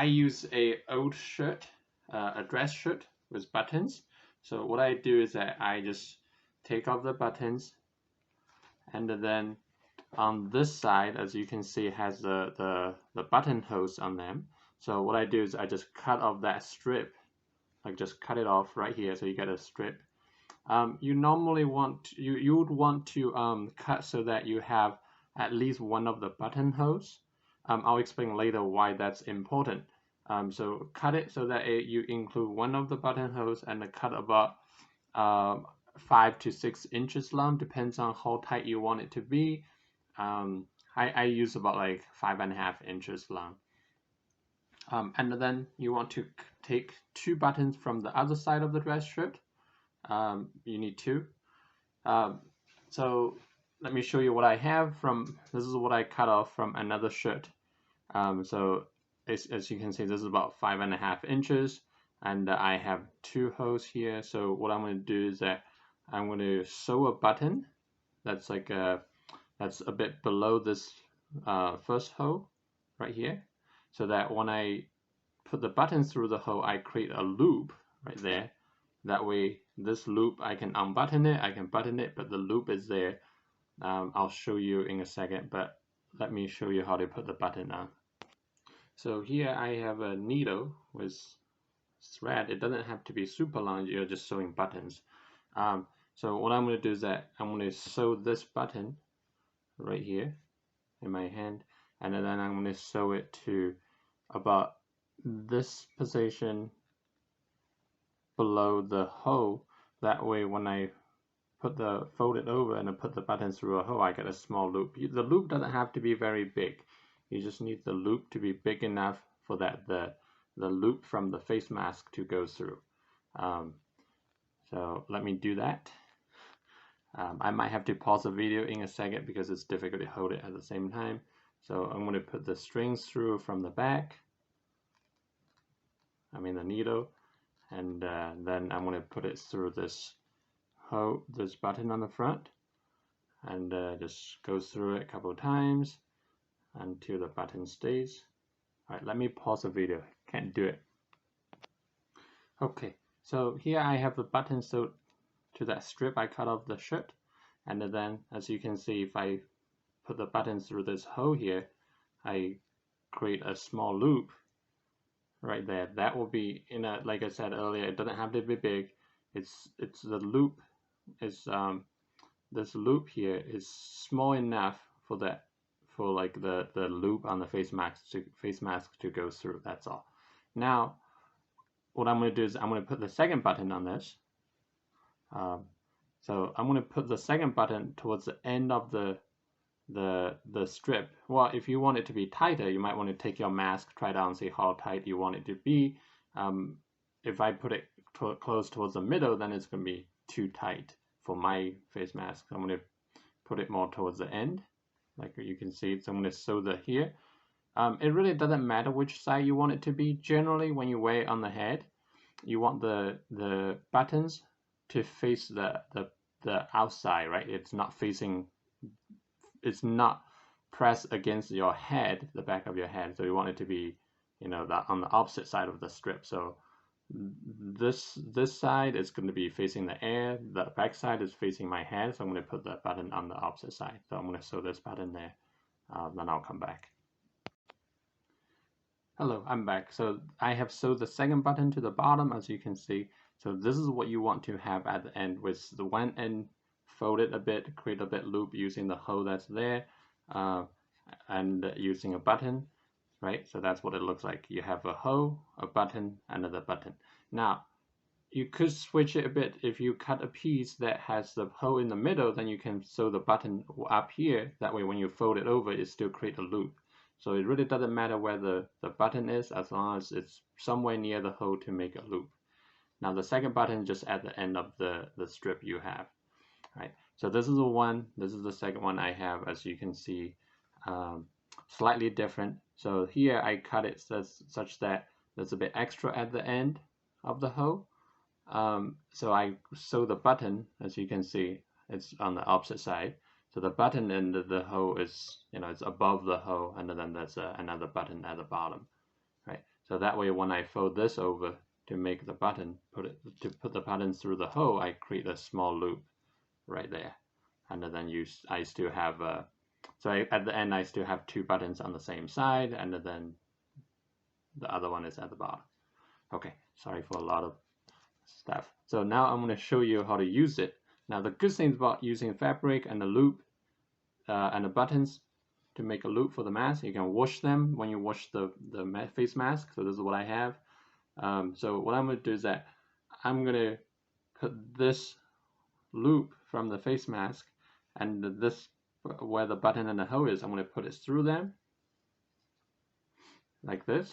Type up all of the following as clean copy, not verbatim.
I use a old shirt, a dress shirt with buttons. So what I do is that I just take off the buttons, and then on this side, as you can see, it has the button holes on them. So what I do is I just cut off that strip, like just cut it off right here, so you get a strip. You normally you would want to cut so that you have at least one of the button holes. I'll explain later why that's important. So cut it so that you include one of the button holes, and cut about 5 to 6 inches long, depends on how tight you want it to be. I use about like 5.5 inches long. And then you want to take 2 buttons from the other side of the dress shirt. You need 2. So let me show you what I have from. This is what I cut off from another shirt. So as you can see, this is about 5.5 inches, and I have 2 holes here. So what I'm going to do is that I'm going to sew a button that's like that's a bit below this first hole right here, so that when I put the button through the hole, I create a loop right there. That way, this loop, I can unbutton it, I can button it, but the loop is there. I'll show you in a second, but let me show you how to put the button on. So here I have a needle with thread. It doesn't have to be super long, you're just sewing buttons. So what I'm going to do is that I'm going to sew this button right here in my hand, and then I'm going to sew it to about this position below the hole. That way when I fold it over and I put the button through a hole, I get a small loop. The loop doesn't have to be very big. You just need the loop to be big enough for that the loop from the face mask to go through. So let me do that. I might have to pause the video in a second because it's difficult to hold it at the same time. So I'm going to put the strings through from the back, the needle, and then I'm going to put it through this hole, this button on the front, and just go through it a couple of times until the button stays. Alright, let me pause the video. Can't do it. Okay, so here I have the button sewed to that strip I cut off the shirt, and then as you can see, if I put the button through this hole here, I create a small loop right there. That will be in a, like I said earlier, it doesn't have to be big. It's the loop is this loop here is small enough for that, for like the loop on the face mask to go through. That's all. Now what I'm going to do is I'm going to put the second button on this. So I'm going to put the second button towards the end of the strip. Well, if you want it to be tighter, you might want to take your mask, try it out and see how tight you want it to be. If I put it close towards the middle, then it's going to be too tight for my face mask. I'm going to put it more towards the end, like you can see. So I'm going to sew the here. It really doesn't matter which side you want it to be. Generally, when you wear it on the head, you want the buttons to face the outside, right? It's not facing, it's not pressed against your head, the back of your head. So you want it to be, that on the opposite side of the strip. So this side is going to be facing the air, the back side is facing my head. So I'm going to put the button on the opposite side. So I'm going to sew this button there. Then I'll come back. Hello, I'm back. So I have sewed the second button to the bottom, as you can see. So this is what you want to have at the end, with the one end folded a bit, create a bit loop using the hole that's there, and using a button, right? So that's what it looks like. You have a hole, a button, another button. Now, you could switch it a bit. If you cut a piece that has the hole in the middle, then you can sew the button up here. That way when you fold it over, it still creates a loop. So it really doesn't matter where the button is, as long as it's somewhere near the hole to make a loop. Now the second button just at the end of the strip you have. Right. So this is the one, this is the second one I have, as you can see, slightly different. So here I cut it such that there's a bit extra at the end of the hole. So I sew the button, as you can see, it's on the opposite side. So the button end of the hole is, it's above the hole, and then there's another button at the bottom, right? So that way when I fold this over to make the button, put the button through the hole, I create a small loop right there. And then I still have at the end I still have 2 buttons on the same side, and then the other one is at the bottom. Okay, sorry for a lot of stuff. So now I'm going to show you how to use it. Now the good thing about using fabric and the loop and the buttons to make a loop for the mask, you can wash them when you wash the face mask. So this is what I have. So what I'm going to do is that I'm going to put this loop from the face mask and this where the button and the hole is, I'm going to put it through them like this.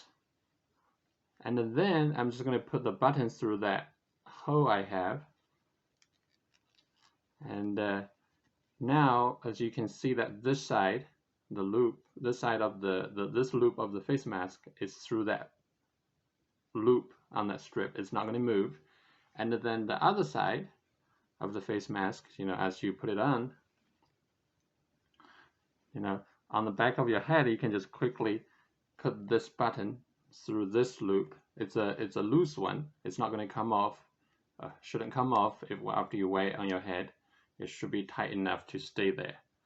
And then I'm just going to put the buttons through that hole I have. And now, as you can see that this side, the loop, this side of this loop of the face mask is through that loop on that strip. It's not going to move. And then the other side of the face mask, as you put it on, on the back of your head, you can just quickly put this button through this loop. It's a loose one. It's not going to come off. Shouldn't come off after you wear it on your head. It should be tight enough to stay there.